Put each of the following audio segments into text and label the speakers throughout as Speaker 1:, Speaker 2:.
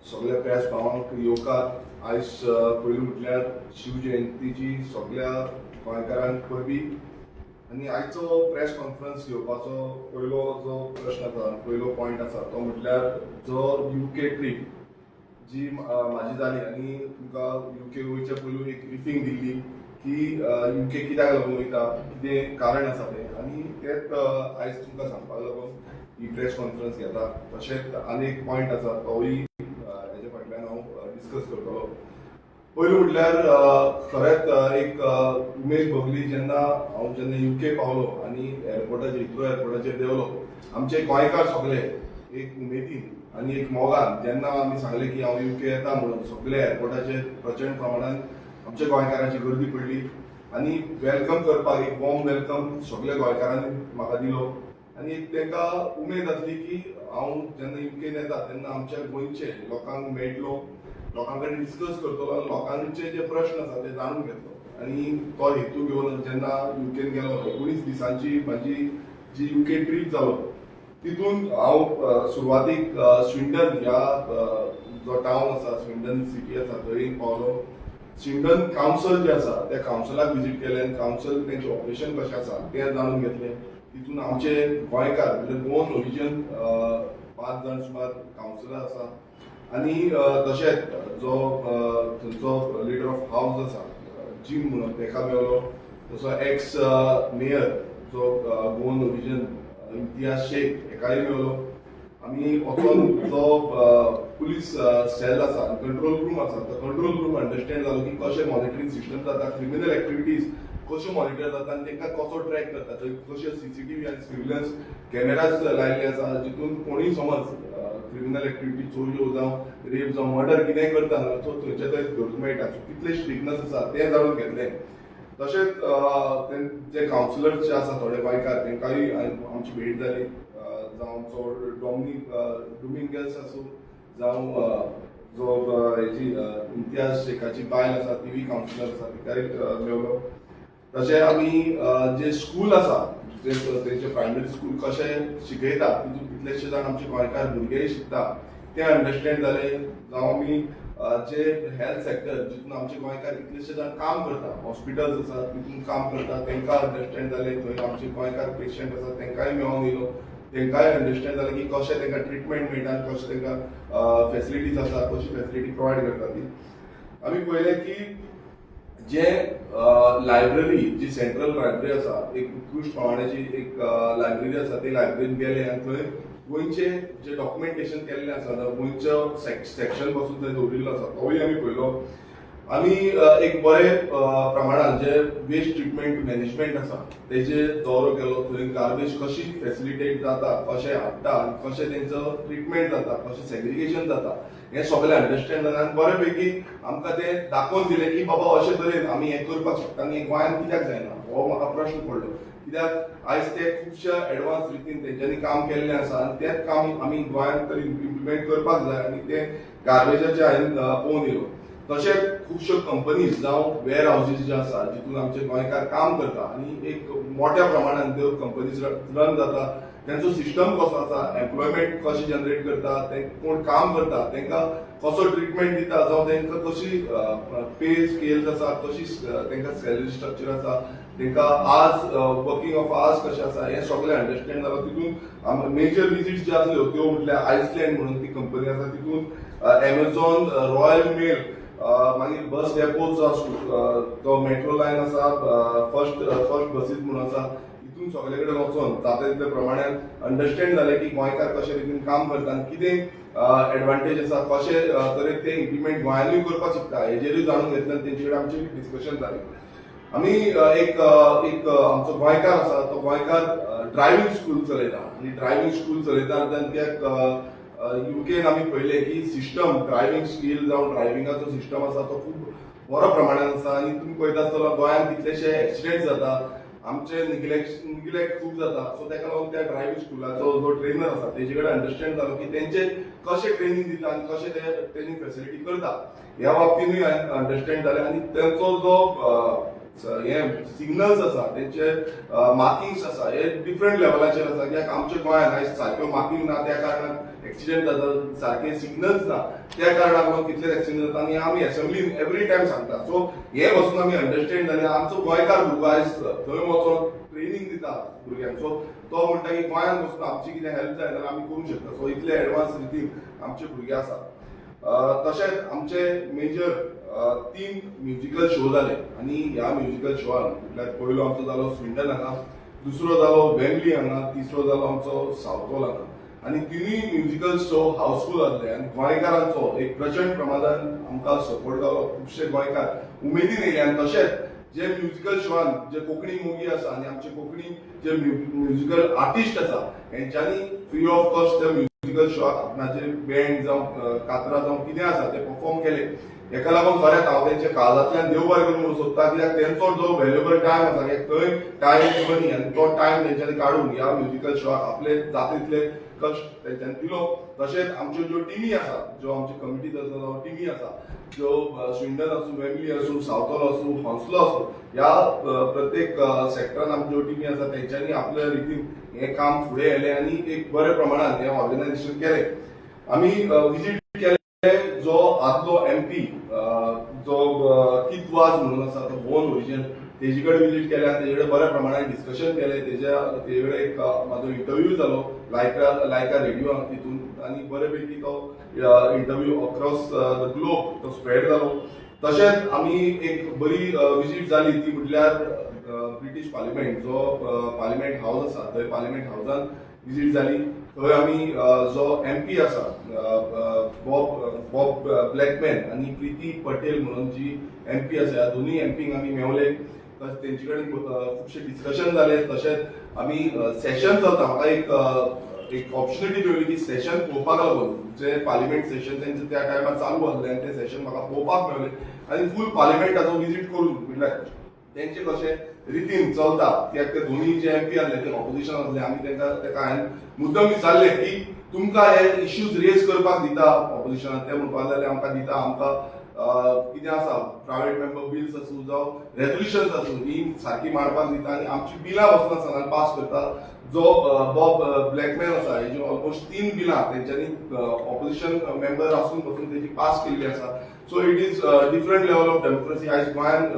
Speaker 1: सगळ्या प्रेस भावांक येवकार आयज पयलीं म्हटल्यार शिवजयंतीची सगळ्या गोंयकारांक परबीं आनी आयचो प्रेस कॉन्फरन्स घेवपाचो पयलो जो प्रश्न आसा पयलो पॉयंट आसा तो म्हटल्यार जो UK ट्रीप जी म्हाजी जाली आनी तुमकां UK वयच्या पयलू एक ब्रिफींग दिल्ली की UK कित्याक लागून वयता कितें कारण आसा तें आनी तेच आयज तुमकां सांगपाक लागून ही प्रेस कॉन्फरन्स घेता तशेंच आनी एक पॉयंट आसा तोय हेजे फाटल्यान हांव डिस्कस करतलो पयलीं म्हटल्यार खरेंच एक उमेद भोगली जेन्ना UK पावलो आनी एअरपोर्टाचेर हिथ्रो एअरपोर्टाचेर देवलो आमचे गोंयकार सगळे एक उमेदीन आनी एक मोगान जेन्ना आमी सांगलें की हांव UK येता म्हणून सगळे एअरपोर्टाचेर प्रचंड प्रमाणान आमच्या गोंयकारांची गर्दी पडली आनी वेलकम करपाक एक वॉर्म वेलकम सगळ्या गोंयकारांनी म्हाका दिलो आनी एक तांकां उमेद आसली की हांव जेन्ना UK येता तेन्ना आमच्या गोंयचे लोकांक मेळटलो लोकां कडेन डिस्कस करतलो आनी लोकांचे जे प्रश्न आसा ते जाणून घेतलो आनी तो हेतू घेवन जेन्ना UK गेलो 19 दिसांची म्हाजी जी UK ट्रीप जालो तितून हांव सुरवातीक स्विंडन ह्या जो टावन आसा स्विंडन सिटी आसा थंय पावलो स्विंडन कावन्सिल जे आसा त्या कावन्सिलाक विजीट केलें आनी कावन्सिल तेंचें ऑपरेशन कशें आसा तें जाणून घेतलें तितून आमचे गोंयकार म्हणजे 2 नॉर्वेजियन 5 जाण सुमार कावन्सिलर आसा आनी तशेंच जो थंयचो लिडर ऑफ हावस आसा जिम म्हणून तेका मेळलो तसो एक्स मेयर जो गोवन नॉर्वेजियन इम्तियाज शेख हेकाय मेळलो आमी वचून जो पुलीस सेल आसा कंट्रोल रूम आसा तो कंट्रोल रूम अंडरस्टँड जालो की कशें मॉनिटरींग सिस्टम जाता क्रिमिनल एक्टिविटीज कश्यो मॉनिटर जाता आनी तांकां कसो ट्रॅक करता थंय कशे CCTV आनी सर्विलन्स कॅमेराज लायल्ले आसा जितून कोणीय समज क्रिमिनल एक्टिविटी चोरयो जावं रेप जावं मर्डर कितेंय करता सो थंयचे थंय धरूंक मेळटा सो कितले स्ट्रिक्टनेस आसा तें जाणून घेतलें तशेंच जे कावन्सिलर्स जे आसा थोडे गोंयकार तांकांय आमची भेट जाली जावं आमचो डोमिंगस आसूं जावं जो हेजी इम्तियाज शेखाची बायल आसा तीय कावन्सिलर आसा तिकाय मेळलो तशें आमी जे स्कूल आसा जे तेंचे प्रायमरी स्कूल कशें शिकयता तितून कितलेशे जाण आमचे गोंयकार भुरगेय शिकता ते अंडरस्टँड जाले जावं आमी जे हेल्थ सेक्टर जितून आमचे गोंयकार कितलेशे जाण काम करता हॉस्पिटल्स आसा तितून काम करता तांकां अंडरस्टँड जाले थंय आमचे गोंयकार पेशंट आसा तांकांय मेळोन येयलो तांकांय अंडरस्टँड जालें की कशें तांकां ट्रिटमेंट मेळटा कशें तांकां फेसिलिटीज आसा कशी फेसिलिटी प्रोवायड करता ती आमी पळयलें की जे लायब्ररी जी सेंट्रल लायब्ररी आसा एक उत्कृश्ट प्रमाणाची एक लायब्ररी आसा ते लायब्ररीन गेले आनी थंय गोंयचे जे डॉक्युमेंटेशन केल्लें आसा गोंयचो सेक्शन पासून थंय दवरिल्लो आसा तोय आमी पळयलो आनी एक बरे प्रमाणान जे वेस्ट ट्रिटमेंट मॅनेजमेंट आसा तेजे दौरो केलो थंय गार्बेज कशी फेसिलिटेट जाता कशें हाडटा आनी कशें तेंचो ट्रिटमेंट जाता कशें सेग्रिगेशन जाता हें सगळें अंडरस्टँड जालें आनी बरे पैकी आमकां तें दाखोवन दिलें की बाबा अशे तरेन आमी हें करपाक शकता आनी गोंयांत कित्याक जायना हो म्हाका प्रश्न पडलो कित्याक आयज ते खुबशा एडवान्स रितीन तेंच्यांनी काम केल्लें आसा आनी तेंच काम आमी गोंयांत तरी इम्प्लिमेंट करपाक जाय आनी तें गार्बेजाचें हांवें पळोवन येयलो तशेंच खुबश्यो कंपनीज जावं वेअर हावजीस जे आसा जितून आमचे गोंयकार काम करता आनी एक मोठ्या प्रमाणान त्यो कंपनीज रन जाता तेंचो सिस्टम कसो आसा एम्प्लॉयमेंट कशें जनरेट करता ते कोण काम करता तांकां कसो ट्रिटमेंट दिता जावं तांकां कशी पे स्केल्स आसा कशी तांकां सॅलरी स्ट्रक्चर आसा तांकां आज वर्किंग ऑफ आवर्स कशें आसा हें सगळें अंडरस्टँड जालो तितून मेजर विजीट्स ज्यो आसल्यो त्यो म्हटल्यार आयसलँड म्हणून ती कंपनी आसा तितून एमेझॉन रॉयल मेल मागीर बस डेपो जो आसा तो मेट्रो लायन आसा फर्स्ट बसीस म्हणून आसा तितून सगळे कडेन वचून जाता तितले प्रमाणान अंडरस्टँड जालें की गोंयकार कशे रितीन काम करता आनी कितें एडवांटेज आसा कशे तरेन ते इम्प्लिमेंट गोंयांतूय करपाक शकता हेजेरूय जाणून घेतलें आनी तेंचे कडेन आमचें डिस्कशन जालें आमी एक आमचो गोंयकार आसा तो गोंयकार ड्रायव्हिंग स्कूल चलयता आनी ड्रायव्हिंग स्कूल चलयता त्याक UKन आमी पळयलें की सिस्टम ड्रायव्हिंग स्कील जावं ड्रायव्हिंगाचो सिस्टम आसा तो खूब बरो प्रमाणान आसा आनी तुमी पळयता आसतलो गोंयांत कितलेशे एक्सिडेंट जाता आमचे निग्लेक्ट खूब जाता सो ताका लागून त्या ड्रायव्हिंग स्कुलाचो जो ट्रेनर आसा तेजे कडेन अंडरस्टँड जालो की तेंचे कशें ट्रेनिंग दिता आनी कशें ते ट्रेनिंग फेसिलिटी करता ह्या बाबतीनूय अंडरस्टँड जालें आनी तेंचो जो हे सिग्नल्स आसा तेंचे मार्किंग्स आसा हे डिफरंट लेवलाचेर आसा कित्याक आमच्या गोंयांत आयज सारक्यो मार्किंग ना त्या कारणान एक्सिडेंट जाता सारखे सिग्नल्स ना त्या कारणाक लागून कितलेच एक्सिडेंट जाता आनी आमी असेंब्लीन एवरी टायम सांगता सो हे वचून आमी अंडरस्टँड जाले आमचो गोंयकार भुरगो आयज थंय वचून ट्रेनिंग दिता भुरग्यांक सो तो म्हणटा की गोंयांत वचून आमची कितें हेल्प जाय जाल्यार आमी करूंक शकता सो इतले एडवान्स रितीन आमचे भुरगे आसा तशेंच आमचे मेजर 3 म्युजिकल शो जाले आनी ह्या म्युजिकल शोआन म्हटल्यार पयलो आमचो जालो स्विंडन हांगा दुसरो जालो वेम्बली हांगा तिसरो जालो आमचो सावथॉल हांगा आनी तिनूय म्युजिकल शो हावसफूल जाल्ले आनी गोंयकारांचो एक प्रचंड प्रमाणान आमकां सपोर्ट जालो खुबशे गोंयकार उमेदीन येयले आनी तशेंच जे म्युजिकल शोआन जे कोंकणी मुवी आसा आनी आमचे कोंकणी जे म्युजिकल आर्टिस्ट आसा हेंच्यांनी फ्री ऑफ कॉस्ट त्या म्युजिकल शोआक आपणाचे बँड जावं कातरां जावं कितें आसा ते परफॉर्म केले हेका लागून खरेंच हांव तेंचे काळजांतल्यान देव बरें करूं म्हणून सोदता कित्याक तेंचो जो व्हॅल्युएबल टायम आसा थंय टायम मनी आनी तो टायम तेंच्यांनी काडून ह्या म्युजिकल शोआक आपले जाता तितले कश्ट तेंच्यांनी दिलो तशेंच आमच्यो ज्यो टिमी आसा ज्यो आमचे कमिटीज आसा जावं टिमी आसा ज्यो स्विंडन आसूं वेम्बली आसूं सावथॉल आसूं हॉन्सलो आसूं ह्या प्रत्येक सेक्टरान आमच्यो टिमी आसा तेंच्यांनी आपल्या रितीन हें काम फुडें व्हेलें आनी एक बरे प्रमाणान हें ऑर्गनायजेशन केलें आमी विजीट जो आदलो MP जो कित वाज म्हणून आसा तो भुवन ओरिजिन तेजे कडेन विजीट केले आनी तेजे कडेन बऱ्या प्रमाणान डिस्कशन केलें तेजे कडेन एक म्हाजो इंटरव्यू जालो लायका रेडिओ तितून आनी बरे पैकी तो इंटरव्यू अक्रॉस द ग्लोब तो स्प्रेड जालो तशेंच आमी एक बरी विजीट जाली ती म्हटल्यार ब्रिटीश पार्लिमेंट जो पार्लिमेंट हाऊस आसा थंय पार्लिमेंट हाऊसान विजीट जाली थंय आमी जो MP आसा बॉब ब्लॅकमॅन आनी प्रीती पटेल म्हणून जी MP आसा ह्या दोनूय MPंक आमी मेवले तेंचे कडेन खुबशे डिस्कशन जाले तशेंच आमी सेशन चलता म्हाका एक ऑपॉर्च्युनिटी मेळ्ळी की सेशन पळोवपाक लागून जे पार्लिमेंट सेशन तेंचे त्या टायमार चालू आसलें आनी ते सेशन म्हाका पळोवपाक मेळ्ळें आनी फूल पार्लिमेंटाचो विजीट करून म्हटल्यार तेंचे कशें रितीन चलता कित्याक ते दोनूय जे MP आसले ते ऑपोजिशन आसले आमी तेका हांवें मुद्दम विचारलें की तुमकां हे इश्यूज रेज करपाक दिता ऑपोजिशनान ते म्हणपाक लागले आमकां दिता आमकां कितें आसा प्रायवेट मेंबर बिल्स आसूं जावं रेजोल्युशन्स आसूं ही सारकी मांडपाक दिता आनी आमची बिलां वचून आसतना पास करता जो बॉब ब्लॅकमॅन आसा हेजी ऑलमोस्ट 3 बिलां तेंच्यांनी ऑपोजिशन मेंबर आसून पासून तेजी पास केल्ली आसा so it is different level of democracy आयज गोंयांत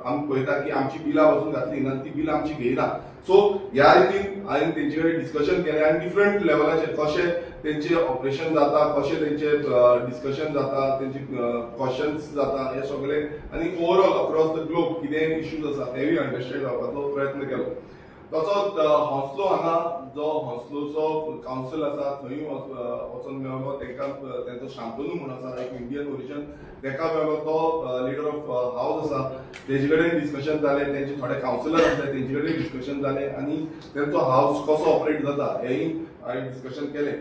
Speaker 1: आमी पळयता की आमची बिलां वचून घातली ना ती बिलां आमची घेयना सो ह्या रितीन हांवें तेंचे कडेन डिस्कशन केलें आनी डिफरंट लेवलाचेर कशें तेंचे ऑपरेशन जाता कशें तेंचे डिस्कशन जाता तेंचे क्वेश्चन्स जाता हे सगळे आनी ओवरऑल अक्रॉस द ग्लोब कितें इश्यूज आसा तेवूय अंडरस्टँड जावपाचो प्रयत्न केलो तसोच हॉन्सलो हांगा जो हॉन्सलोचो कावन्सील आसा थंय वचून मेळलो तेंकां तेंचो शांतनू म्हणून आसा एक इंडियन ओरिजिन तेका मेळलो तो लिडर ऑफ हाऊस आसा तेजे कडेन डिस्कशन जालें तेंचे थोडे कावन्सिलर आसले तेंचे कडेन डिस्कशन जालें आनी तेंचो हाऊस कसो ऑपरेट जाता हेंय हांवें डिस्कशन केलें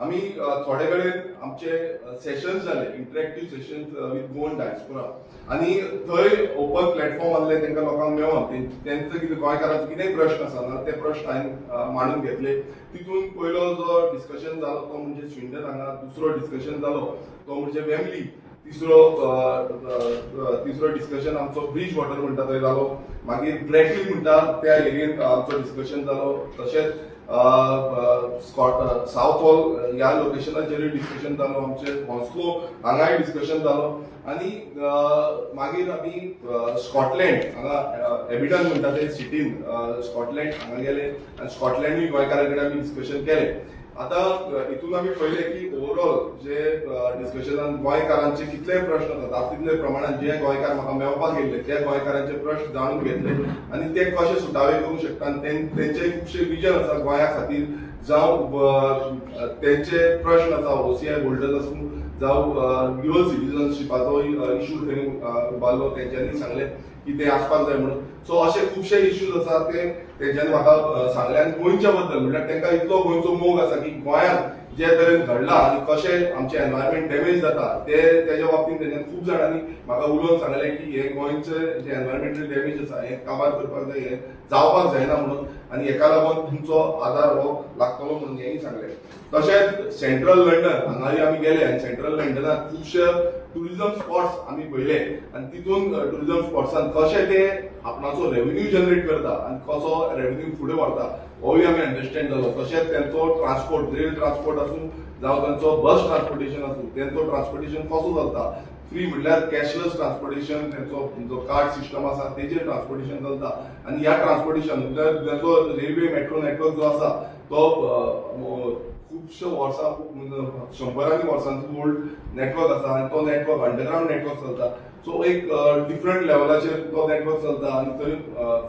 Speaker 1: आमी थोडे कडेन आमचे सेशन्स जाले इंटरॅक्टीव सेशन्स विथ गोवन डायस्पोरा आनी थंय ओपन प्लॅटफॉर्म आसले तेंकां लोकांक मेळोन तेंचो कितें गोंयकारांचो कितेंय प्रश्न आसा ना ते प्रश्न हांवें मांडून घेतले तितून पयलो जो डिस्कशन जालो तो म्हणजे स्विंडन हांगा दुसरो डिस्कशन जालो तो म्हणजे वेम्बली तिसरो डिस्कशन आमचो ब्रिज वॉटर म्हणटा थंय जालो मागीर ब्रॅकली म्हणटा त्या एरियेंत आमचो डिस्कशन जालो तशेंच साउथ हॉल ह्या लोकेशनाचेर डिस्कशन जालो आमचे हॉन्सलो हांगाय डिस्कशन जालो आनी मागीर आमी स्कॉटलँड हांगा एबिडन म्हणटा ते सिटीन स्कॉटलँड हांगा गेले आनी स्कॉटलँडूय गोंयकारां कडेन आमी डिस्कशन केलें आतां हितून आमी पळयलें की ओवरऑल जे डिस्कशनान गोंयकारांचे कितले प्रश्न जातात तितले प्रमाणान जे गोंयकार म्हाका मेळपाक येयल्ले त्या गोंयकारांचे प्रश्न जाणून घेतले आनी ते कशे सुटावे करूंक शकता आनी तेंचे खुबशे विजन आसा गोंया खातीर जावं तेंचे प्रश्न आसा OCI होल्डर्स आसूं जावं ड्युअल सिटीजनशिपाचो इशू थंय उबारलो तेंच्यांनी सांगलें की ते आसपाक जाय म्हणून सो अशे खुबशे इश्यूज आसा ते तेंच्यांनी म्हाका सांगले आनी गोंयच्या बद्दल म्हटल्यार तांकां इतलो गोंयचो मोग आसा की गोंयांत जे तरेन घडला आनी कशें आमचें एनवायरमेंट डॅमेज जाता तेज्या बाबतींत तेंच्यांनी खूब जाणांनी म्हाका उलोवन सांगलें की हे गोंयचें जें एनवायरमेंटल डॅमेज आसा हें काबार करपाक जाय हें जावपाक जायना म्हणून आनी हेका लागून तुमचो आदार हो लागतलो म्हणून हेंय सांगलें. तशेंच सेंट्रल लंडन हांगाय आमी गेले आनी सेंट्रल लंडनात खुबशे टुरिझम स्पॉट्स आमी पळयले आनी तितून टुरिझम स्पॉट्सान कशे ते आपणाचो रेव्हेन्यू जनरेट करता आनी कसो रेव्हेन्यू फुडें व्हरता होय आमी अंडरस्टँड जालो. तशेंच तेंचो ट्रान्सपोर्ट रेल ट्रान्सपोर्ट आसूं जावं तेंचो बस ट्रान्सपोर्टेशन आसूं तेंचो ट्रान्सपोर्टेशन कसो चलता. फ्री म्हणल्यार कॅशलेस ट्रान्सपोर्टेशन तेंचो जो कार्ड सिस्टम आसा तेजेर ट्रान्सपोर्टेशन चलता आनी ह्या ट्रान्सपोर्टेशन म्हणल्यार तेंचो रेल्वे मेट्रो नेटवर्क जो आसा तो खुबशे वर्सां शंबरांनी वर्सांचो ओल्ड नेटवर्क आसा आनी तो नेटवर्क अंडरग्राउंड नेटवर्क चलता. सो एक डिफरंट लेवलाचेर तो नेटवर्क चलता आनी थंय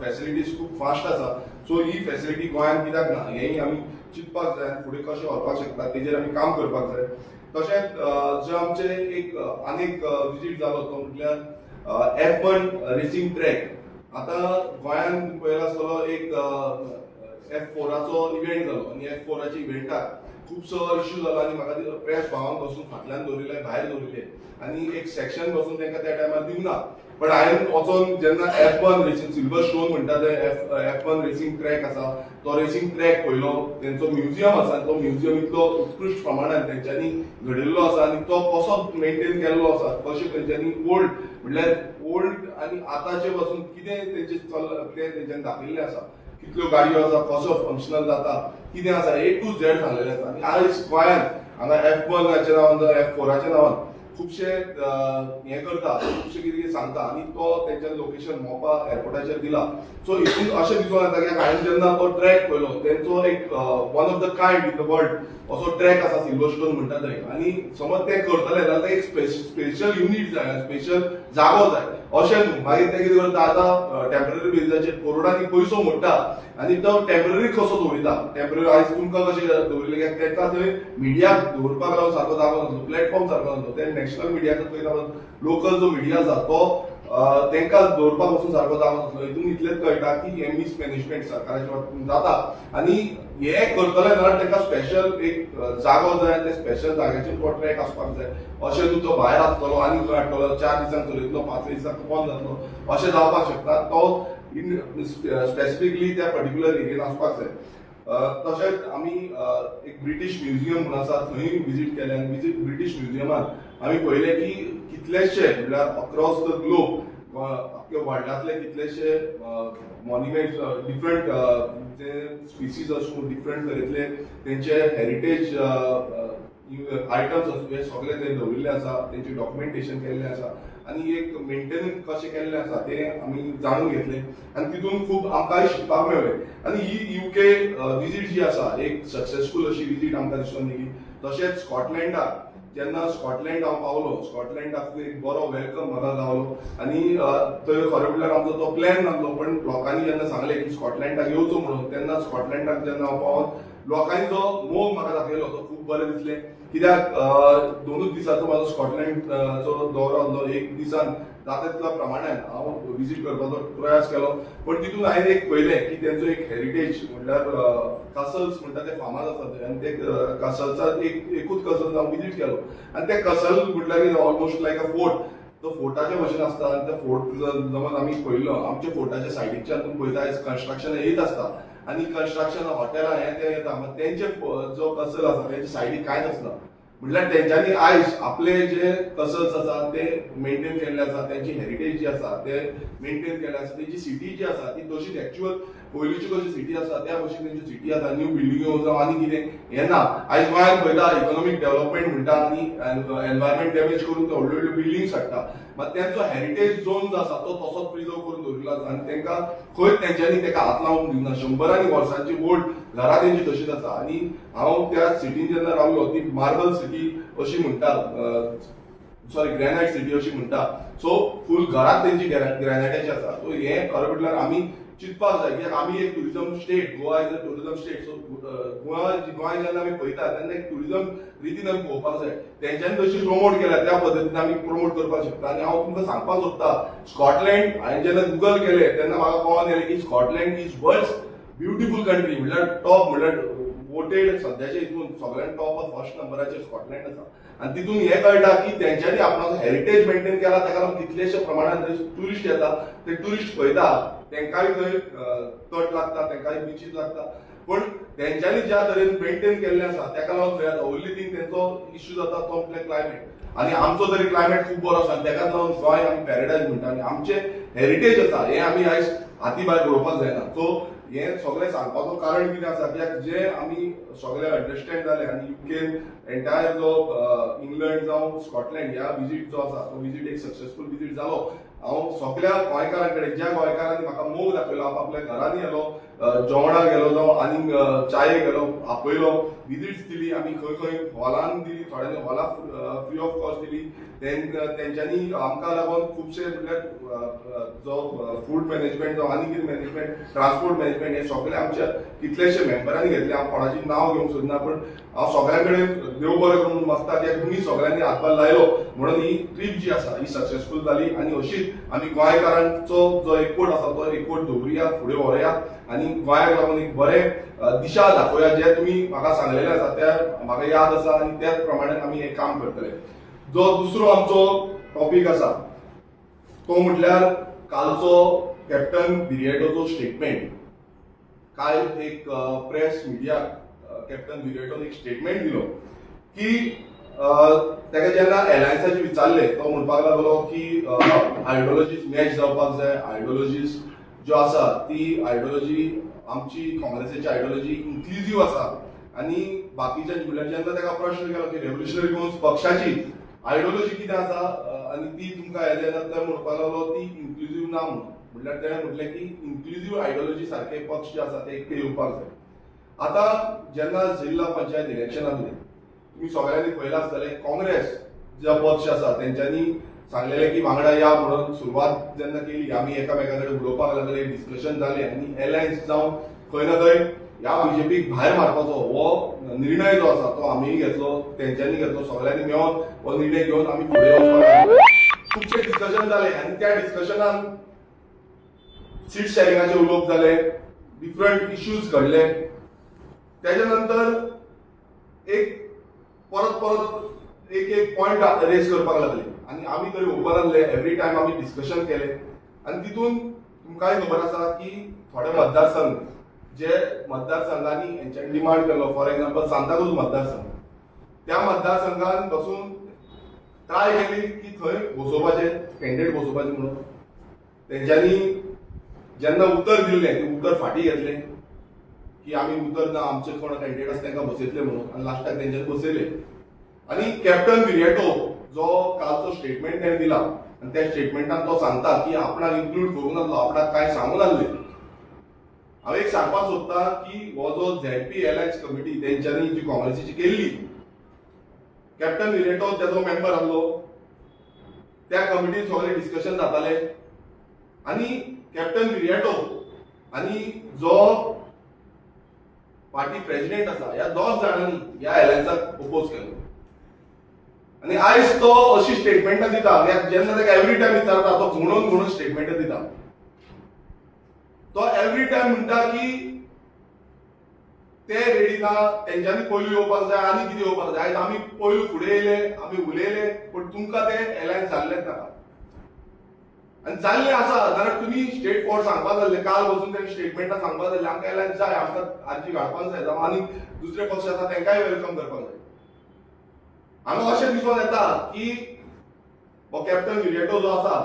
Speaker 1: फॅसिलिटीज खूब फास्ट आसा. सो ही फॅसिलिटी गोंयांत कित्याक ना हेंय आमी चिंतपाक जाय आनी फुडें कशें व्हरपाक शकता तेजेर आमी काम करपाक जाय. तशेंच जे आमचे एक आनीक विजीट जालो तो म्हटल्यार F1 रेसींग ट्रॅक. आतां गोंयांत पळयला आसतलो एक F4चो इव्हेंट जालो आनी F4च्या इव्हेंटाक खुबसो इश्यू जालो आनी म्हाका प्रेस भावान बसून फाटल्यान दवरिल्ले भायर दवरिल्ले आनी एक सेक्शन बसून तांकां त्या टायमार दिवना. बट हांवें वचोन जेन्ना F1 रेसींग सिल्वर स्टोन म्हणटा ते F1 रेसींग ट्रॅक आसा तो रेसींग ट्रॅक पळयलो. तेंचो म्युजियम आसा तो म्युजियम इतलो उत्कृश्ट प्रमाणान तेंच्यांनी घडयल्लो आसा आनी तो कसो मेंटेन केल्लो आसा कशें तेंच्यांनी ओल्ड म्हणल्यार ओल्ड आनी आतांचे पासून कितें तेंचे तेंच्यांनी दाखयल्लें आसा. कितल्यो गाडयो आसा कसो फंक्शनल जाता कितें आसा A to Z सांगलेलें आसा. आनी आयज गोंयांत हांगा F1च्या नांवान F4च्या नांवान खुबशे हें करता खुबशे कितें कितें सांगता आनी तो तेंच्यान लोकेशन मोपा एअरपोर्टाचेर दिला. सो हितून अशें दिसून येता की हांवें जेन्ना तो ट्रॅक पळयलो तेंचो एक one of the kind in the world असो ट्रॅक आसा सिल्वर स्टोन म्हणटा थंय. आनी समज ते करतले जाल्यार एक स्पेशल युनीट जाय स्पेशल जागो जाय अशें न्हू. मागीर ते कितें करता आतां टेम्पररी बेजाचेर करोडांनी पयसो मोडटा आनी तो टेम्पररी कसो दवरिता. टेम्पररी आयज तुमकां कशें दवरिल्लें कित्याक तेका थंय मिडियाक दवरपाक लागून सारको जागो नासलो प्लॅटफॉर्म सारको नासलो. ते नॅशनल मिडियाचो पळयता लोकल जो मिडिया आसा तो तांकां दवरपाक वचून सारको जागो नासलो. हितून इतलेंच कळटा की हे मिसमॅनेजमेंट सरकाराच्या वतीन जाता आनी हे करतले जाल्यार तांकां स्पेशल एक जागो जाय ते स्पेशल जाग्याचेर तो ट्रॅक आसपाक जाय. अशें न्हू तो भायर आसतलो आनी खंय हाडटलो 4 दिसांक चलयतलो 5 दिसांक बंद जातलो अशें जावपाक शकता. तो स्पेसिफिकली त्या पर्टिक्युलर एरियेन आसपाक जाय. तशेंच आमी एक ब्रिटीश म्युजियम म्हणून आसा थंय विजीट केलें आनी ब्रिटीश म्युजियमांत आमी पळयलें की कितलेशे म्हणल्यार अक्रॉस द ग्लोब अख्ख्या वर्ल्डांतले कितलेशे मॉन्युमेंट्स डिफरंट जे स्पिसीज आसूं डिफरंट तरेतले तेंचे हेरिटेज आयटम्स आसूं हे सगळे ते दवरिल्ले आसा तेंचे डॉक्युमेंटेशन केल्लें आसा आनी एक मेंटेनन्स कशें केल्लें आसा तें आमी जाणून घेतलें आनी तितून खूब आमकांय शिकपाक मेळ्ळें. आनी ही UK विजीट जी आसा एक सक्सेसफूल अशी विजीट आमकां दिसून येयली. तशेंच स्कॉटलँडाक जेन्ना स्कॉटलँड हांव पावलो स्कॉटलँडाक एक बरो वेलकम म्हाका गावलो आनी थंय खरें म्हणल्यार आमचो तो प्लॅन नासलो पण लोकांनी जेन्ना सांगलें की स्कॉटलँडाक येवचो म्हणून तेन्ना स्कॉटलँडाक जेन्ना हांव पावोन लोकांनी जो मोग म्हाका दाखयलो तो खूब बरें दिसलें. कित्याक 2 दिसाचो म्हाजो स्कॉटलँडचो दौरो आसलो. एक दिसान जाता तितल्या प्रमाणान हांव विजीट करपाचो प्रयास केलो पण तितून हांवें एक पळयलें की तेंचो एक हेरिटेज म्हणल्यार कॅसल्स म्हणटा ते फामाद आसा थंय आनी ते कॅसल्सा एकूच कॅसल हांव विजीट केलो आनी ते कॅसल म्हटल्यार ऑलमोस्ट लायक अ फोर्ट. तो फोर्टाच्या भशेन आसता आनी ते फोर्ट समज आमी पळयलो आमच्या फोर्टाच्या सायडीच्यान तुमी पळयता आयज कन्स्ट्रक्शन येत आसता आनी कन्स्ट्रक्शन हॉटेलां हे ते येता मात तेंचे जो कॅसल आसा तेंचे सायडीक कांय नासता. म्हटल्यार तेंच्यांनी आयज आपले जे कॅसल्स आसा ते मेंटेन केल्ले आसा तेंची हेरिटेज जी आसा ते मेंटेन केल्ले आसा तेंची सिटी जी आसा ती तशीच एक्चुअल पयलींची कशी सिटी आसा त्या भशेन तेंची सिटी आसा. न्यू बिल्डिंगो जावं आनी कितें हें ना. आयज गोंयांत पळयता इकॉनॉमीक डेव्हलपमेंट म्हणटा आनी एनवायरमेंट डॅमेज करून ते व्हडल्यो व्हडल्यो बिल्डिंग्स हाडटा मात तेंचो हेरिटेज झोन जो आसा तो तसोच प्रिजर्व करून दवरिल्लो आसा आनी तांकां खंयच तेंच्यांनी ताका हात लावंक दिवना. शंबरांनी वर्सांची ओल्ड घरां तेंची तशीच आसा आनी हांव त्या सिटीन जेन्ना रावलो ती मार्बल सिटी अशी म्हणटा सॉरी ग्रॅनायट सिटी अशी म्हणटा. सो फूल घरात तेंची ग्रॅनायटाची आसा. सो हें खरें म्हटल्यार आमी चिंतपाक जाय कित्याक आमी एक tourism state Goa is a tourism state. So Goa जेन्ना आमी पळयता तेन्ना एक टुरिझम रितीन आमी पळोवपाक जाय. तेंच्यांनी तशी प्रमोट केल्या त्या पद्दतीन आमी प्रमोट करपाक शकता. आनी हांव तुमकां सांगपाक सोदतां स्कॉटलँड हांवें जेन्ना गुगल केलें तेन्ना म्हाका कळोन येलें की Scotland is world's beautiful country म्हणल्यार टॉप म्हणल्यार वोटेड सध्याच्या हितून सगळ्यात टॉप फर्स्ट नंबराचेर स्कॉटलँड आसा आणि तितून हे कळटा की तेंच्यांनी आपणाचो हेरिटेज मेंटेन केला, ताका लागून कितलेशे प्रमाणात टुरिस्ट येता, ते टुरिस्ट पळयता, तेंकाय थंय तट लागता, तेंकाय बिचीस लागता, पण तेंच्यांनी ज्या तरेन मेंटेन केल्लें आसा ताका लागून थंय ओन्ली थिंग तेंचो इश्यू जाता तो म्हणजे क्लायमेट. आणि आमचो तरी क्लायमेट खूब बरो आसा, ताकाच लागून गोंय आमी पॅराडायज म्हणटा आणि आमचे हेरिटेज आसा हे आमी आयज हाती भायर उडोवपाक जायना. सो हे सगळें सांगपाचो कारण कितें आसा, कित्याक जे आमी सगळे अंडरस्टँड जाले आणि युकेन एंटायर जो इंग्लंड जावं स्कॉटलँड ह्या विजीट जो आसा तो विजीट एक सक्सेसफूल विजीट जालो. हांव सगळ्या गोंयकारां कडेन, ज्या गोंयकारांनी म्हाका मोग दाखयलो, आपल्या घरांनी गेलो, जेवणाक गेलो जावं आनी चायेक गेलो, आपयलो, विजीट्स दिली, आमी खंय खंय हॉलान दिली, थोड्यांनी हॉलां फ्री ऑफ कॉस्ट दिली. तेंच्यांनी आमकां लागून खुबशे म्हणल्यार जो फूड मॅनेजमेंट जावं आनी कितें मॅनेजमेंट, ट्रान्सपोर्ट मॅनेजमेंट हे सगळे आमच्या कितलेशे मेंबरांनी घेतले. हांव कोणाची नांव घेवंक सोदना, पण हांव सगळ्यां कडेन देव बरें करून मागता की तुमी सगळ्यांनी हातभार लायलो म्हणून ही ट्रीप जी आसा ही सक्सेसफूल जाली. आणि अशीच आमी गोंयकारांचो जो एकवट आसा तो एकवट दवरुया, फुडें व्हरया आणि गोंयाक लागून एक बरें दिशा दाखोवया. जे तुमी म्हाका सांगलेलें आसा त्या म्हाका याद आसा आणि त्याच प्रमाणे आमी हें काम करतले. जो दुसरो आमचो टॉपिक आसा तो म्हटल्यार कालचो कॅप्टन बिरियेटोचो स्टेटमेंट. काल एक प्रेस मिडियाक कॅप्टन बिरियेटोन एक स्टेटमेंट दिलो की ताका जेन्ना एलायन्साचे विचारले तो म्हणपाक लागलो की आयडियोलॉजीज मॅच जावपाक जाय. आयडियोलॉजीज ज्यो आसा ती आयडियोलॉजी आमची काँग्रेसीची आयडियोलॉजी इन्क्लुझिव्ह आसा आणि बाकीच्या म्हणल्यार जेन्ना ताका प्रश्न केलो की रेव्होल्युशनरी गोवन्स पक्षाची आयडियोलॉजी कितें आसा आणि ती तुमकां जेन्ना तो म्हणपाक लागलो ती इन्क्लुझिव्ह ना म्हणून, म्हटल्यार ताणें म्हटलें की इन्क्लुझिव्ह आयडियोलॉजी सारखे पक्ष जे आसा ते एकटे येवपाक जाय. आतां जेन्ना जिल्हा पंचायत इलेक्शन जालें तुम्ही सगळ्यांनी पळयलां आसतलें, काँग्रेस जो पक्ष आसा तेंच्यांनी सांगलेलें की वांगडा या म्हणून सुरवात जेन्ना केली आमी एकामेका कडेन उलोवपाक लागले, डिस्कशन जालें आणि एलायन्स जावं खंय ना खंय ह्या बीजेपीक भायर मारपाचो हो निर्णय जो आसा तो आमी घेतलो, तेंच्यांनी घेतलो, सगळ्यांनी मेळोन हो निर्णय घेवन आमी फुडें वचपाक लागले. खुबशे डिस्कशन जाले आणि त्या डिस्कशनान सीट शेअरिंगाचे उलोवप जाले, डिफरंट इश्यूज घडले. त्याच्या नंतर एक परत एक पॉइंट रेज करपाक लागले आणि आमी तरी ओपन आसले. एवरी टायम आमी डिस्कशन केले आणि तितून तुमकांय खबर आसा की थोडे मतदारसंघ जे मतदारसंघांनी हेंच्यांनी डिमांड केलो, फॉर एक्झाम्पल सांताक्रूज मतदारसंघ, त्या मतदारसंघान बसून ट्राय केली की थंय बसोवपाचे कॅन्डिडेट बसोवपाचे म्हणून. तेंच्यांनी जेन्ना उतर दिल्लें ते उतर फाटीं घेतलें की आमी उतर ना, आमचे कोण कॅन्डिडेट आसा तांकां बसयतले म्हणून, आनी लास्टाक तेंच्यांनी बसयले. आणि कॅप्टन बिरियेटो जो कालचो स्टेटमेंट ताणें दिला आणि त्या स्टेटमेंटान तो सांगता की आपणाक इन्क्लूड करूंक नासलो, आपणाक कांय सांगूं नासलें. हांव एक सांगपाक सोदतां की हो जो झॅडपी एलायन्स कमिटी तेंच्यांनी जी काँग्रेसीची केल्ली, कॅप्टन बिरियेटो तेजो मेंबर आसलो, त्या कमिटीन सगळे डिस्कशन जाताले आणि कॅप्टन बिरियेटो आणि जो पार्टी प्रेसिडेंट आसा ह्या दोग जाणांनी ह्या एलायन्साक ओपोज केलो. आणि आयज तो अशी स्टेटमेंटां दिता, जेन्ना ताका एवरी टायम विचारता तो म्हणून स्टेटमेंट दिता. तो एवरी टायम म्हणटा की ते रेडी ना, तेंच्यांनी पयलू येवपाक जाय आनी कितें येवपाक जाय. आयज आमी पयलू फुडें येयले, आमी उलयले, पण तुमकां ते एलायन्स जाल्लेच नाका. आणि जाल्लें आसा जाल्यार तुमी स्टेट फॉर सांगपाक जाल्लें, काल बसून तेणी स्टेटमेंटां सांगपाक जाल्लें आमकां एलायन्स जाय, आमकां आरजी घालपाक जाय, जावं आनी दुसरे पक्ष आसा तेंकाय वेलकम करपाक जाय. हांगा अशें दिसून येता की हो कॅप्टन बिरियेटो जो आसा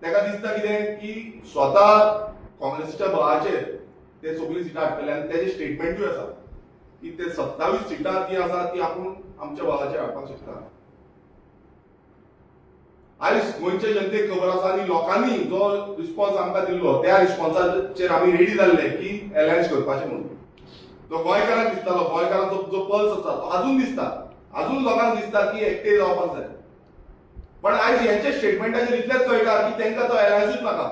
Speaker 1: ताका दिसता कितें की स्वता काँग्रेसीच्या बळाचेर ते सगळीं सिटां हाडटले आनी तेजे स्टेटमेंटूय आसा की ते 27 सिटां जी आसा ती आपूण आमच्या बळाचेर हाडपाक शकता. आयज गोंयचे जनतेक खबर आसा आणि लोकांनी जो रिस्पॉन्स आमकां दिल्लो त्या रिस्पॉन्साचेर आमी रेडी जाल्ले की एलायन्स करपाचें म्हणून. तो गोंयकारांक दिसतालो, गोंयकारांचो जो पल्स आसा तो अजून दिसता, अजून लोकांक दिसता की एकटे जावपाक जाय. पण आयज हेंचे स्टेटमेंटाचेर इतलेंच कळटा की तांकां तो एलायन्सूच नाका.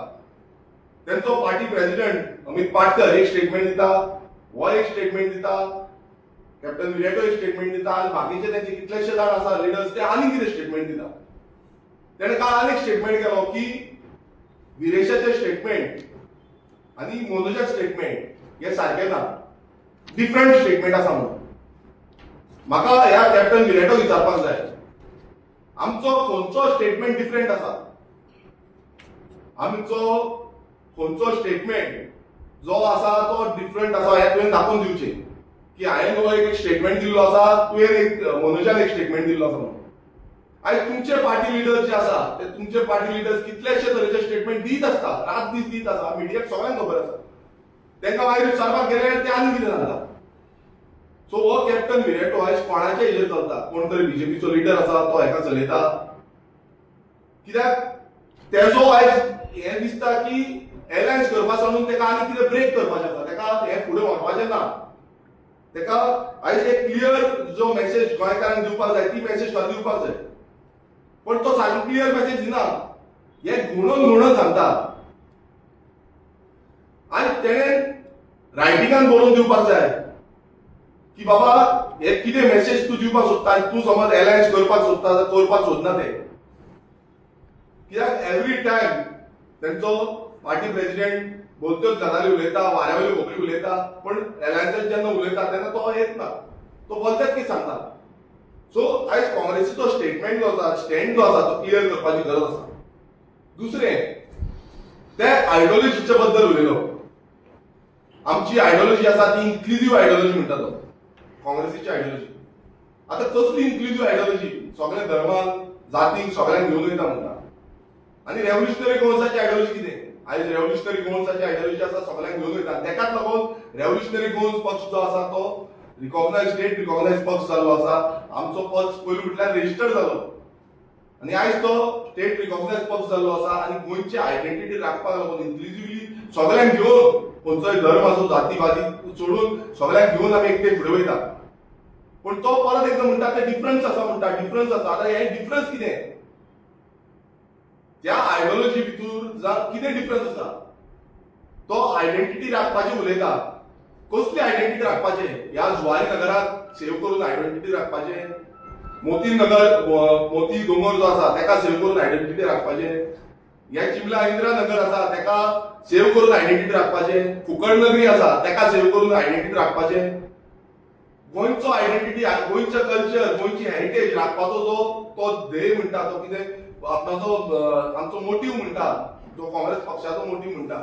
Speaker 1: तेंचो पार्टी प्रेसिडेंट अमित पाटकर एक स्टेटमेंट दिता, हो एक स्टेटमेंट दिता, कॅप्टन बिरियेटो एक स्टेटमेंट दिता आणि बाकीचे तेंचे कितलेशे जाण आसा लिडर्स ते आनी कितें स्टेटमेंट दिता. तेणें काल आनीक स्टेटमेंट केलो की विरेशाचें स्टेटमेंट आणि मनोजाचें स्टेटमेंट हे सारखे ना. डिफरंट स्टेटमेंट आसा म्हणून म्हाका ह्या कॅप्टन विराटो विचारपाक जाय, आमचो खंयचो स्टेटमेंट डिफरंट आसा? आमचो खंयचो स्टेटमेंट जो आसा तो डिफरंट आसा हे तुवें दाखोवन दिवचें की हांवें एक स्टेटमेंट दिल्लो आसा, तुवें एक मनोजान एक स्टेटमेंट दिल्लो आसा म्हणून. आयज तुमचे पार्टी लिडर्स जे आसा ते तुमचे पार्टी लिडर्स कितलेशे तरेचे स्टेटमेंट दीत आसता, रात दीस दीत आसा, मिडियाक सगळ्यांक खबर आसा. तांकां मागीर विचारपाक गेले ते आनी कितें सांगता. सो हो कॅप्टन विराटो आयज कोणाचे हेजेर चलता? कोण तरी बीजेपीचो लिडर आसा तो हेका चलयता, कित्याक तेजो आयज हें दिसता की एलायन्स करपा सोडून तेका आनी कितें ब्रेक करपाचें आसा, तेका हें फुडें व्हरपाचें ना. तेका आयज एक क्लियर जो मेसेज गोंयकारांक दिवपाक जाय ती मेसेज दिवपाक जाय, पण तो सारको क्लियर मेसेज दिना, हें घुणोवन सांगता. आनी तेणें रायटिंगान बरोवन दिवपाक जाय की बाबा हे कितें मेसेज तूं दिवपाक सोदता, तूं समज एलायन्स करपाक सोदता जाल्यार करपाक सोदना ते. कित्याक एवरी टायम तेंचो पार्टी प्रेसिडेंट बोलत्योच गजाली उलयता, वाऱ्यावयल्यो खबरी उलयता, पण एलायन्सात जेन्ना उलयता तेन्ना तो येत ना, तो बोलतेच कितें सांगता. सो आयज काँग्रेसीचो स्टेटमेंट जो आसा, स्टँड जो आसा तो क्लियर करपाची गरज आसा. दुसरें ते आयडियोलॉजीचे बद्दल उलयलो. आमची आयडियोलॉजी आसा ती इन्क्लुझिव्ह आयडियोलॉजी म्हणटा तो, काँग्रेसीची आयडियोलॉजी. आतां कसली इन्क्लुझिव्ह आयडियोलॉजी? सगळे धर्माक जातीक सगळ्यांक घेवन वयता म्हणटा. आनी रेव्होल्युशनरी गोल्साची आयडियोलॉजी कितें? आयज रेव्होल्युशनरी गोल्साची आयडियोलॉजी आसा सगळ्यांक घेवन वयता. तेकाच लागून रेव्होल्युशनरी गोल्स पक्ष जो आसा तो रिकॉग्नायज स्टेट रिकॉग्नायज पक्ष जाल्लो आसा. आमचो पक्ष पयलीं म्हटल्यार रेजिस्टर्ड जालो आनी आयज तो स्टेट रिकॉग्नायज पक्ष जाल्लो आसा. आनी गोंयची आयडेंटिटी राखपाक लागून इन्क्लुझिव्हली सगळ्यांक घेवन, खंयचोय धर्म आसूं जाती बाती सोडून सगळ्यांक घेवन आमी एकटे फुडें वयता. पण तो परत एकदां म्हणटा ते डिफरन्स आसा म्हणटा, डिफरन्स आसा. आतां हे डिफरन्स कितें? त्या आयडियोलॉजी भितर कितें डिफरन्स आसा? तो आयडेंटिटी राखपाची उलयता. कसली आयडेंटिटी राखपाचे? ह्या जुवारी नगराक सेव करून आयडेंटिटी राखपाचे, मोती नगर मोती दोंगर जो आसा तेका सेव करून आयडेंटिटी राखपाचे, ह्या चिमला इंदिरा नगर आसा तेका सेव करून आयडेंटिटी राखपाचे, फुकट नगरी आसा तेका सेव करून आयडेंटिटी राखपाचे. गोंयचो आयडेंटिटी, गोंयचो कल्चर, गोंयची हेरिटेज राखपाचो जो तो ध्येय म्हणटा, तो कितें आपणाचो आमचो मोटीव म्हणटा, जो काँग्रेस पक्षाचो मोटीव म्हणटा,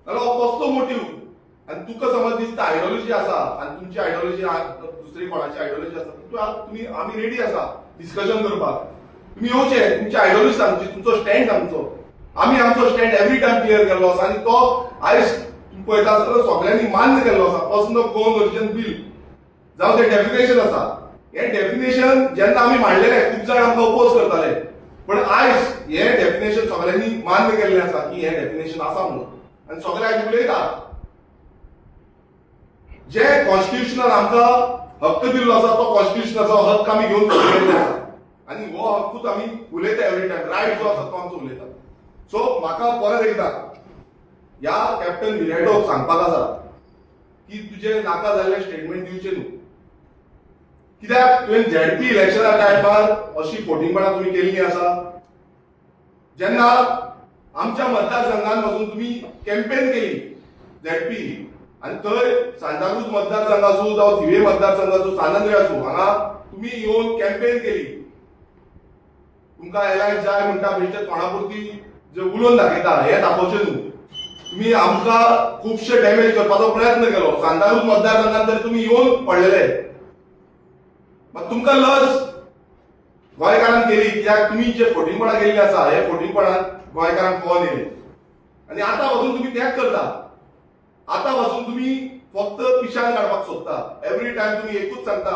Speaker 1: जाल्यार हो कसलो मोटीव? आनी तुका समज दिसता आयडियोलॉजी आसा आनी तुमची आयडियोलॉजी दुसरी कोणाची आयडियोलॉजी आसा, तुमी आमी रेडी आसा डिस्कशन करपाक. तुमी येवचे, तुमची आयडियोलॉजी सांगची, तुमचो स्टँड सांगचो. आमी आमचो स्टँड एवरी टायम क्लियर केल्लो आसा आनी तो आयज पळयता आसतना सगळ्यांनी मान्य केल्लो आसा. पर्सनल गोवन ओरिजिन बील जावं ते डेफिनेशन आसा, हे डेफिनेशन जेन्ना आमी मांडलेले खूब जाण आमकां ओपोज करताले, पण आयज हे डेफिनेशन सगळ्यांनी मान्य केल्लें आसा की हे डेफिनेशन आसा म्हणून. आनी सगळे आयज उलयता. जे कॉन्स्टिट्युशनान आमकां हक्क दिल्लो आसा तो कॉन्स्टिट्युशनाचो हक्क आमी घेवन फुडें आसा आनी हो हक्कूच आमी उलयता एवरी टायम. रायट जो आसा तो आमचो उलयता. सो म्हाका परत एकदा ह्या कॅप्टन विराटोक सांगपाक आसा की तुजे नाका जाल्ले स्टेटमेंट दिवचे न्हू. कित्याक तुवें झेडपी इलेक्शना टायमार अशी फोटिंगपणां तुमी केल्लीं आसा. जेन्ना आमच्या मतदारसंघान वचून तुमी कॅम्पेन केली झेडपी, आनी थंय सांताक्रूज मतदारसंघ आसूं जावं थिवे मतदारसंघ आसूं, सानंद्रे आसूं, हांगा तुमी येवन कॅम्पेन केली. तुमकां एलायन्स जाय म्हणटा बेश्टे तोंडापुरती जे उलोवन दाखयता हें दाखोवचें न्हू. तुमी आमकां खुबशे डॅमेज करपाचो प्रयत्न केलो. सांताक्रूज मतदारसंघात तरी तुमी येवन पडलेले. मात तुमकां लज गोंयकारांक केली, कित्याक तुमी जे फोटिंगपणां केल्लीं आसा हे फोटिंगपणां गोंयकारांक पळोवन येयले. आनी आतां वचून तुमी तेंच करता. आतां वचून तुमी फक्त पिशान काडपाक सोदता. एवरी टायम तुमी एकूच सांगता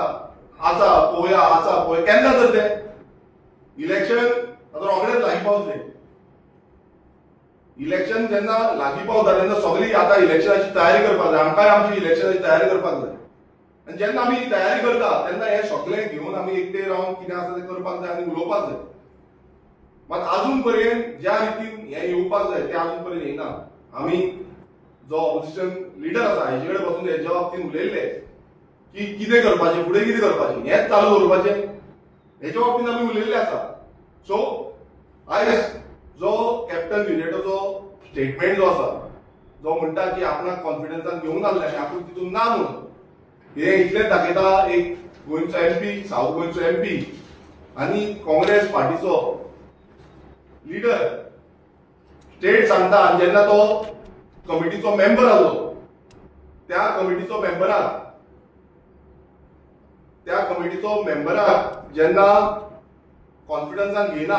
Speaker 1: आसा पळोवया, आसा पळय. केन्ना तर ते इलेक्शन आतां रोखडेंच लागीं पावतलें. इलेक्शन जेन्ना लागीं पावता तेन्ना सगळीं आतां इलेक्शनाची तयारी करपाक जाय. आमकांय आमची इलेक्शनाची तयारी करपाक जाय. आनी जेन्ना आमी तयारी करता तेन्ना हे सगळें घेवन आमी एकटे रावन कितें आसा तें करपाक जाय आनी उलोवपाक जाय. मात अजून पर्यंत ज्या रितीन हें येवपाक जाय तें अजून पर्यंत येयना. आमी जो ऑपोजिशन लिडर आसा हेजे कडेन बसून हेजे बाबतींत उलयल्ले की कितें करपाचें, फुडें कितें करपाचें, हेंच चालू दवरपाचें, हेजे बाबतींत आमी उलयल्ले आसा. सो आयज जो कॅप्टन विराटोचो स्टेटमेंट जो आसा, जो म्हणटा की आपणाक कॉन्फिडन्सान घेवन आसले आनी आपूण तितून ना म्हणून हे इतलेच दाखयता एक गोंयचो MP, साऊथ गोंयचो MP आनी काँग्रेस पार्टीचो लिडर स्टेट सांगता जेन्ना तो कमिटीचो मेंबर आसलो त्या कमिटीचो मेंबराक जेन्ना कॉन्फिडन्सान घेयना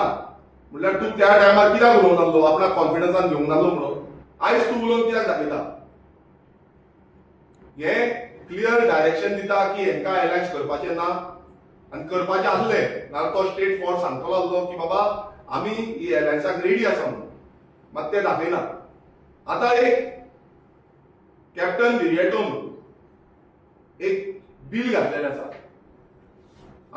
Speaker 1: म्हणल्यार तूं त्या टायमार कित्याक उलोवंक नासलो आपणाक कॉन्फिडन्सान घेवंक नासलो म्हणून आयज तूं उलोवन कित्याक दाखयता हे क्लियर डायरेक्शन दिता की हेंका एलायन्स करपाचें ना आनी करपाचें आसलें नाल्यार तो स्टेट फॉर्ड सांगतलो आसलो की बाबा आमी ही एलायन्साक रेडी आसा म्हणून मात ते दाखयना आतां एक कॅप्टन विरिएटोन एक बील घातलेलें आसा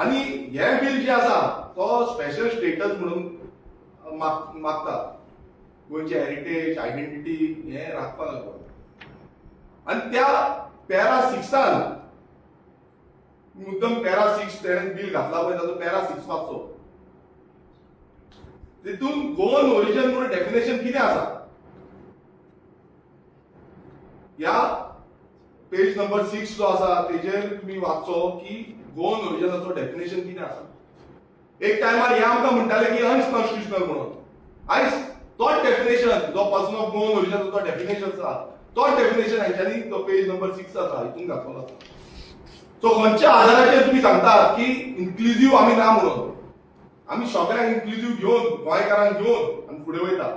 Speaker 1: आनी हे बील जे आसा तो स्पेशल स्टेटस म्हणून मागता गोंयची हेरिटेज आयडेंटिटी हे राखपाक लागून आनी त्या पॅरा 6 मुद्दम पॅरा 6 तेणें बील घातला पळय ताचो पॅरा 6 वाचचो तितून गोवन ओरिजिन म्हणून डेफिनेशन कितें आसा ह्या पेज नंबर 6 जो आसा तेजेर तुमी वाचचो की गोवन ओरिजिनाचो डेफिनेशन कितें आसा एक टायमार हे आमकां म्हणटाले की अनकॉन्स्टिट्युशनल म्हणून आयज तोच डेफिनेशन जो पर्सन ऑफ गोवन ओरिजिनाचो डेफिनेशन आसा तोच डेफिनेशन हांच्यानी तो पेज नंबर 6 आसा हितून घातलेलो आसा सो खंयच्या आधाराचेर तुमी सांगतात की इन्क्लुझिव्ह आमी ना म्हणून आमी सगळ्यांक इन्क्लुझिव्ह घेवन गोंयकारांक घेवन आमी फुडें वयता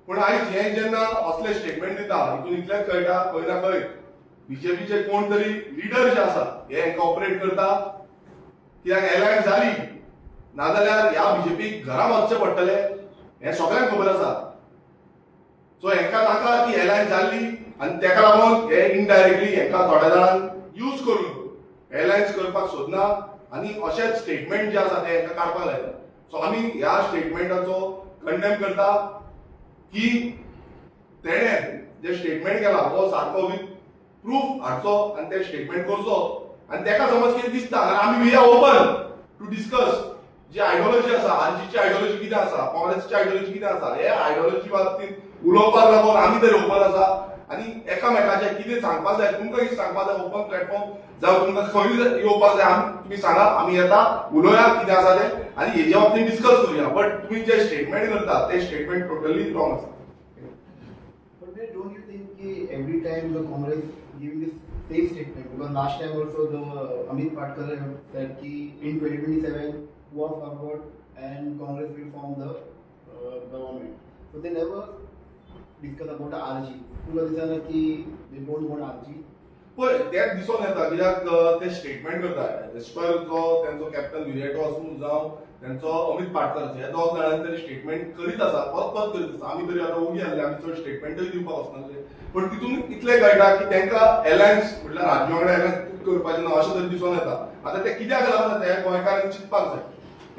Speaker 1: पूण आयज हे जेन्ना असले स्टेटमेंट दिता हितून इतलेंच कळटा खंय ना खंय बीजेपीचे कोण तरी लिडर जे आसा हे इनकॉर्पोरेट करता कित्याक एलायन्स जाली नाजाल्यार ह्या बीजेपीक घरा वचचें पडटलें हें सगळ्यांक खबर आसा सो हेंका नाका की एलायन्स जाल्ली आनी तेका लागून हे इनडायरेक्टली हेंका थोड्या जाणांक यूज करून एलायन्स करपाक सोदना आनी अशेच स्टेटमेंट जे आसा ते हेंका काडपाक लायता सो आमी ह्या स्टेटमेंटाचो कंडेम करता की तेणें जे स्टेटमेंट केला हो सारको विथ प्रूफ हाडचो आनी ते स्टेटमेंट करचो आनी तेका समज कितें दिसता जाल्यार आमी we are open to discuss जी आयडियोलॉजी आसा आरजीची आयडियोलॉजी कितें आसा काँग्रेसची आयडियोलॉजी कितें आसा हे आयडियोलॉजी बाबतींत उलोवपाक लागून आमी तरी ओपन आसा आनी एकामेकाचें कितें सांगपाक जाय तुमकां कितें सांगपाक जाय ओपन प्लॅटफॉर्म जावं तुमकां खंय येवपाक जाय तुमी सांगा आमी येता उलोवया कितें आसा तें आनी हेजे बाबतींत डिस्कस करुया बट तुमी जे स्टेटमेंट करता ते स्टेटमेंट टोटली रॉंग आसा
Speaker 2: But don't you think that every time the Congress giving this same statement, because last time also the Amit Patkar said that in 2027 go forward and Congress will form the government. So they never discuss about the RG. तुला दिसना की they don't want RG.
Speaker 1: पळय तेच दिसून येता कित्याक ते statement करता एज पर जो तेंचो कॅप्टन विरिएटो आसूं जावं तेंचो अमित पाटकर हे दोग जाणांनी तरी स्टेटमेंट करीत आसा परत करीत आसा आमी तरी आतां ओगी आसले आमी चड स्टेटमेंटूय दिवपाक वचनासले पण तितून इतलें कळटा की तेंकां एलायन्स म्हटल्यार राज्या वांगडा एलायन्स करपाचें ना अशें तरी दिसून येता आतां ते कित्याक लागून जाता हे गोंयकारांनी चिंतपाक जाय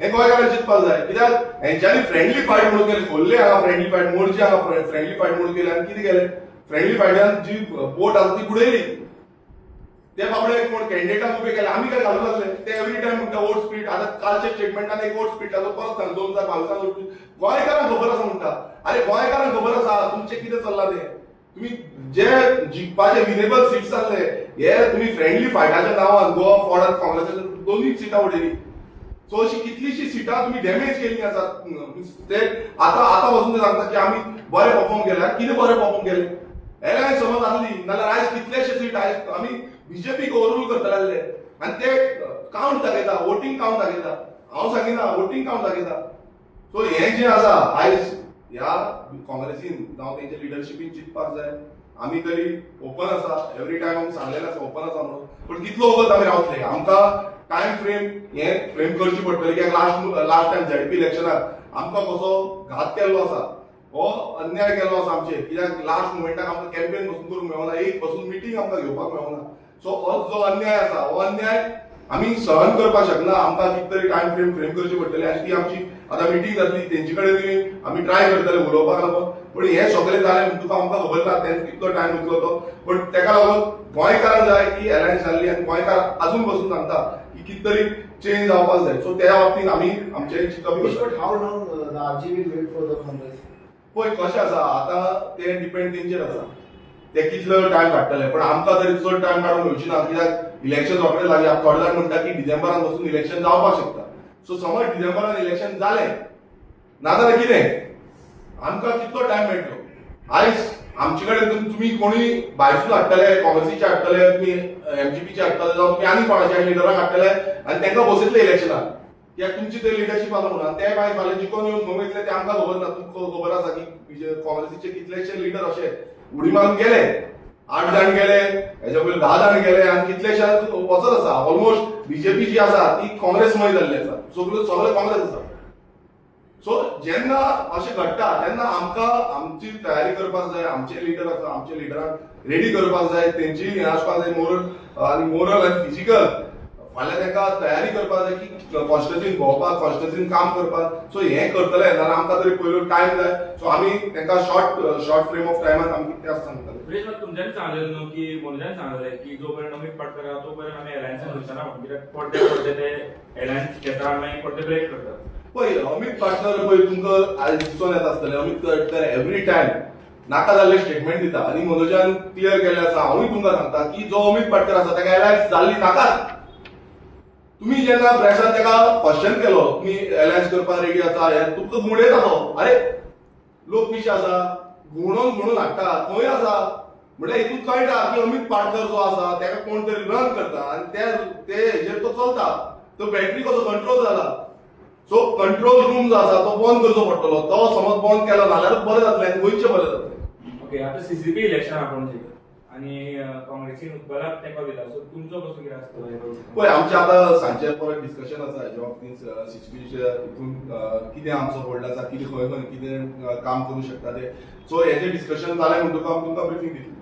Speaker 1: हे गोंयकारांनी चिंतपाक जाय कित्याक हेंच्यांनी फ्रेंडली फायट म्हणून केली खोल्ले हांगा फ्रेंडली फायट मोर्चे हांगा फ्रेंडली फायट म्हणून केली आनी कितें केलें फ्रेंडली फायटान जी बोट आसा ती बुडयली ते बाबडे कोण कॅन्डिडेटाक उबे केले आमी काय घालून लागले ते एवरी टायम म्हणटा वोट स्पीड आतां कालच्या स्टेटमेंटान एक वोट स्पीडाचो परत सांग 2022 गोंयकारांक खबर आसा म्हणटा अरे गोंयकारांक खबर आसा तुमचें कितें चल्लां तें तुम्ही जे जिखपाचे विनेबल सीट्स आसले हे तुम्ही फ्रेंडली फायटाच्या नांवान गोवा फॉर्डात काँग्रेसाच्या दोनूय सिटां उडयली सो अशी कितलीशी सिटां तुम्ही डॅमेज केली आसात ते आतां पासून ते सांगता की आमी बरे परफॉर्म केल्यार कितें बरें परफॉर्म केलें एलायन्स समज आसली नाल्यार आयज कितलेशे सीट आयज आमी बीजेपीक ओवररूल करतले आनी ते काउंट दाखयता वोटींग काउंट दाखयता हांव सांगिना वोटींग काउंट दाखयता सो हे जे आसा आयज ह्या काँग्रेसीन जावं तेंच्या लिडरशिपीन चिंतपाक जाय आमी तरी ओपन आसा एवरी टायम आमी सांगलेलें आसा ओपन आसा म्हणून पण कितलो वगत आमी रावतले आमकां टायम फ्रेम हे फ्रेम करची पडटली कित्याक लास्ट टायम झेडपी इलेक्शनाक आमकां कसो घात केल्लो आसा हो अन्याय केल्लो आसा आमचे कित्याक लास्ट मुमेंटाक आमकां कॅम्पेन बसून करूंक मेळना एक बसून मिटींग आमकां घेवपाक मेळना सो हो जो अन्याय आसा हो अन्याय आमी सहन करपाक शकना आमकां कितें तरी टायम फ्रेम करची पडटली आनी ती आमची आतां मिटींग जातली तेंचे कडेन आमी ट्राय करतले उलोवपाक लागून पण हे सगळें जालें म्हणटकूच आमकां खबर ना तेंच कितलो टायम वयतलो तो पण तेका लागून गोंयकारांक जाय की एलायन्स जाल्ली आनी गोंयकार अजून पसून सांगता की कितें तरी चेंज जावपाक जाय सो त्या बाबतींत आमी आमचें चिंतप
Speaker 2: But how long the RG will wait for the Congress?
Speaker 1: पळय कशें आसा आतां ते डिपेंड तेंचेर आसा ते कितलो टायम काडटले पण आमकां तरी चड टायम काडून मेळची ना कित्याक इलेक्शन रोखडें लागया थोडे जाण म्हणटा की डिसेंबरान वचून इलेक्शन जावपाक शकता सो समज डिसेंबरान इलेक्शन जालें नाजाल्यार कितें आमकां कितलो टायम मेळटलो आयज आमचे कडेन तुमी कोणी भायरसून हाडटले काँग्रेसीचे हाडटले तुमी एमजीपीचे हाडटले जावं तुमी आनी कोणाच्या लिडराक हाडटले आनी तांकां बसयतले इलेक्शनाक कित्याक तुमची ते लिडरशीप आसा म्हणून ते भायर फाल्यां जिखून येवन घुमयतले ते आमकां खबर ना तुमकां खबर आसा की काँग्रेसीचे कितलेशे लिडर अशे उडी मारून गेले 8 जाण गेले हेच्या पयलीं 10 जाण गेले आनी कितलेशे वचत आसा ऑलमोस्ट बीजेपी जी आसा ती काँग्रेसमय जाल्ली आसा सगळे काँग्रेस आसा सो जेन्ना अशें घडटा तेन्ना आमकां आमची तयारी करपाक जाय आमचे लिडर आसा आमच्या लिडराक रेडी करपाक जाय तेंची हें आसपाक जाय मोरल आनी फिजिकल फाल्यां ताका तयारी करपाक जाय की कॉन्स्टिट्युन्सीन भोंवपाक कॉन्स्टिट्युन्सीन काम करपाक सो हें करतले नाल्यार आमकां तरी पयलो टायम जाय सो आमी तांकां शॉर्ट फ्रेम ऑफ टायमान आमी कितें आसा सांगतले
Speaker 3: तुमच्यानी सांगलेलें न्हू की मनोजान सांगलेलें की जो पर्यंत अमित पाटकर आहा तो पर्यंत आमी एलायन्सान वयचना म्हणून कित्याक पडटे ते एलायन्स घेता आनी मागीर पडटे ब्रेक करतात
Speaker 1: पळय अमित पाटकर पळय तुमकां आयज दिसून येता आसतलें अमित पाटकर एवरी टायम नाका जाल्ले स्टेटमेंट दिता आनी मनोजान क्लियर केल्लें आसा हांवूय तुमकां सांगता की जो अमित पाटकर आसा ताका एलायन्स जाल्ली नाकात तुम्ही जेन्ना प्रेसार ताका क्वेश्चन केलो तुम्ही एलायन्स करपाक रेडी आसा हे तुमकां घुमडयता तो अरे लोक कशे आसा घुमडून हाडटा खंय आसा म्हणजे हितून कळटा की अमित पाटकर जो आसा ताका कोण तरी रन करता आनी ते हेजेर तो चलता तो बॅटरी कसो कंट्रोल जाला सो कंट्रोल रूम जो आसा तो बंद करचो पडटलो तो समज बंद केलो नाल्यार बरें जातलें आनी गोंयचें बरें जातलें
Speaker 3: ओके आता सीसीपी इलेक्शन आपण आणि काँग्रेसीन उत्पलाक तेंको दिला सो तुमचो कसो कितें आसतलो
Speaker 1: पळय आमचें आतां सांजचें परत डिस्कशन आसा हेच्या बाबतींत सीसीपीचे हितून कितें आमचो होल्ड आसा कितें खंय खंय कितें काम करूं शकता ते सो हेजें डिस्कशन जालें म्हणटकूच आमी तुमकां ब्रिफींग दितली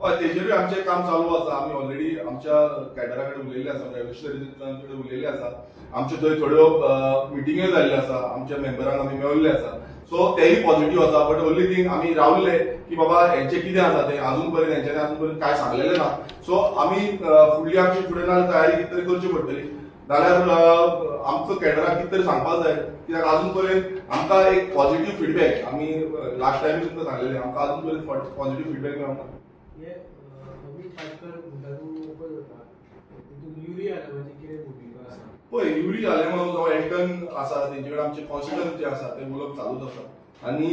Speaker 1: हय तेजेरूय आमचें काम चालू आसा आमी ऑलरेडी आमच्या कॅडरा कडेन उलयल्ले आसा रेव्होल्युशनरी कडेन उलयल्ले आसा आमच्यो थंय थोड्यो मिटिंग्यो जाल्ल्यो आसा आमच्या मेंबरांक आमी मेळिल्ले आसा सो तेय पॉझिटिव्ह आसा बट ओन्ली थिंग आमी रावल्ले की बाबा हेंचें कितें आसा तें अजून पर्यंत हेंच्यांनी अजून पर्यंत कांय सांगलेलें ना सो आमी फुडली आमची फुडें नाल्यार तयारी कितें तरी करची पडटली नाल्यार आमचो कॅडराक कितें तरी सांगपाक जाय कित्याक अजून पर्यंत आमकां एक पॉझिटिव्ह फीडबॅक आमी लास्ट टायम तुमकां सांगलेलें आमकां अजून पर्यंत पॉझिटिव्ह फीडबॅक मेळना पळय युरी आलेमांव जावं एल्टन आसा तेंचे कडेन आमचे कॉन्स्टिट्युएंट जे आसा ते उलोवप चालूच आसा आनी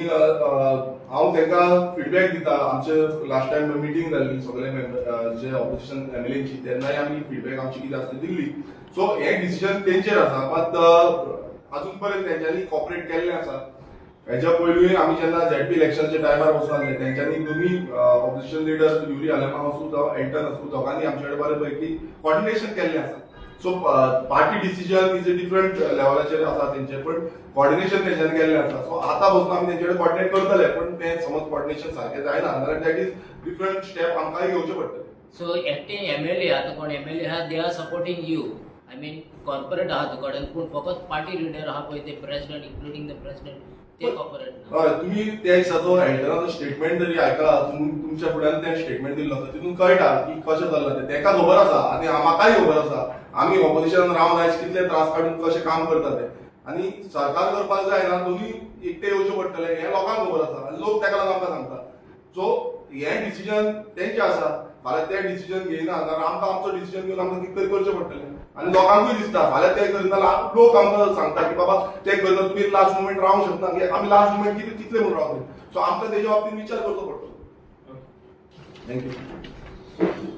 Speaker 1: हांव तांकां फीडबॅक दिता आमचे लास्ट टायम मिटींग जाल्ली सगळे मेंबर जे ऑपोजिशन एमएलएची तेन्नाय आमी फीडबॅक आमची कितें आसा दिल्ली सो हे डिसिजन तेंचेर आसा बट अजून पर्यंत तेंच्यांनी कॉपरेट केल्लें आसा हेच्या पयलीं आमी जेन्ना झेडपी इलेक्शनच्या टायमार वचून आसले तेंच्यांनी दोनी ऑपोजिशन लिडर युरी आलेमांव आसूं जावं एल्टन आसूं दोगांनी आमचे कडेन बरे पैकी कॉर्डिनेशन केल्लें आसा so party decision is a different लेवलाचेर आसा तेंचे पण कॉर्डिनेशन तेंच्यांनी केल्लें आसा सो आतां बसून आमी तेंचे कडेन कॉर्डिनेट करतले पण तें समज कॉर्डिनेशन सारकें जायना जाल्यार दॅट इज डिफरंट स्टेप आमकांय घेवचे पडटले
Speaker 4: So acting MLA आता कोण MLA आहा they are supporting you. I mean corporate आहा तुकडेन पूण फकत पार्टी लिडर आहा पळय ते प्रेसिडेंट including the president ते कॉर्पोरेट ना.
Speaker 1: हय तुम्ही त्या दिसाचो एल्टनाचो स्टेटमेंट जरी आयकला तुमच्या फुड्यान तें स्टेटमेंट दिल्लो आसा तितून कळटा की कशें जाल्लें तें तेका खबर आसा आनी म्हाकाय खबर आसा आमी ऑपोजिशनान रावन आयज कितले त्रास काडून कशें काम करता ते आनी सरकार करपाक जाय ना दोनी एकटे येवचे पडटले हें लोकांक खबर आसा आनी लोक तेका लागून आमकां सांगता सो हें डिसिजन तेंचें आसा फाल्यां तें डिसिजन घेयना जाल्यार आमकां आमचो डिसिजन घेवन आमकां कितें तरी करचें पडटलें आनी लोकांकूय दिसता फाल्यां तें करना लोक आमकां सांगता की बाबा तें करना तुमी लास्ट मुमेंट रावंक शकना की आमी लास्ट मुमेंट कितले म्हणून रावतले सो आमकां तेच्या बाबतींत विचार करचो पडटलो थँक्यू